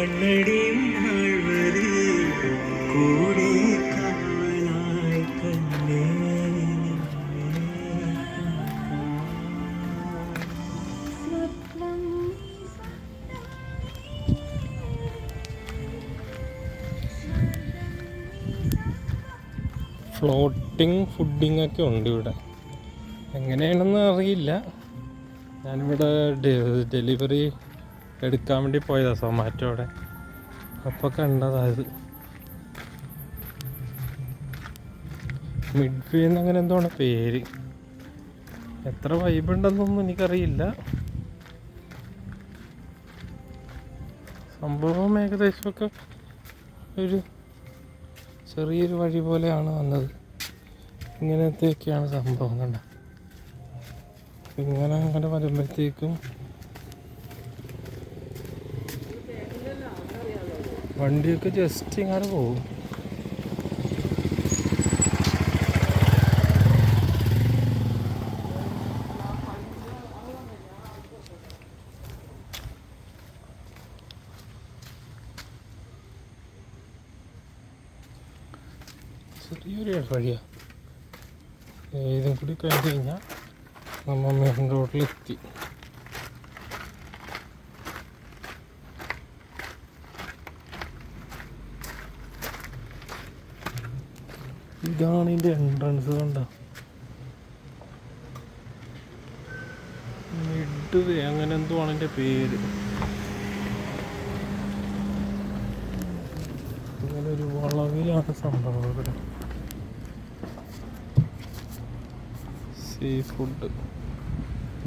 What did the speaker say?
മണ്ണടിയും നാൾവരെ കൂടെ കാവലായി തന്നെ. ഫ്ലോട്ടിങ് ഫുഡിങ് ഒക്കെ ഉണ്ട് ഇവിടെ. എങ്ങനെയാണെന്ന് അറിയില്ല. ഞാനിവിടെ ഡെലിവറി എടുക്കാൻ വേണ്ടി പോയതാണ് സൊമാറ്റോയുടെ. അപ്പോൾ കണ്ടതായത് മിഡ് വേ എന്നങ്ങനെ എന്താണ് പേര്. എത്ര വൈബ് ഉണ്ടെന്നൊന്നും എനിക്കറിയില്ല. സംഭവം ഏകദേശമൊക്കെ ഒരു ചെറിയൊരു വഴി പോലെയാണ് വന്നത്. ഇങ്ങനത്തെയൊക്കെയാണ് സംഭവം. കണ്ട അങ്ങനെ വരുമ്പോഴത്തേക്കും വണ്ടിയൊക്കെ ജസ്റ്റ് ഇങ്ങനെ പോകും. ചെറിയൊരു വഴിയാണ്. ഇതും കൂടി കഴിഞ്ഞ് കഴിഞ്ഞാൽ നമ്മൾ മെയിൻ റോഡിലെത്തി. ഇതാണ് ഇതിൻ്റെ എൻട്രൻസ്. കണ്ട മിഡ് വേ അങ്ങനെ എന്തോ ആണ് എൻ്റെ പേര്. ഇങ്ങനെ ഒരു വളവിലാണ് സംഭവം. ഇവിടെ സീ ഫുഡ്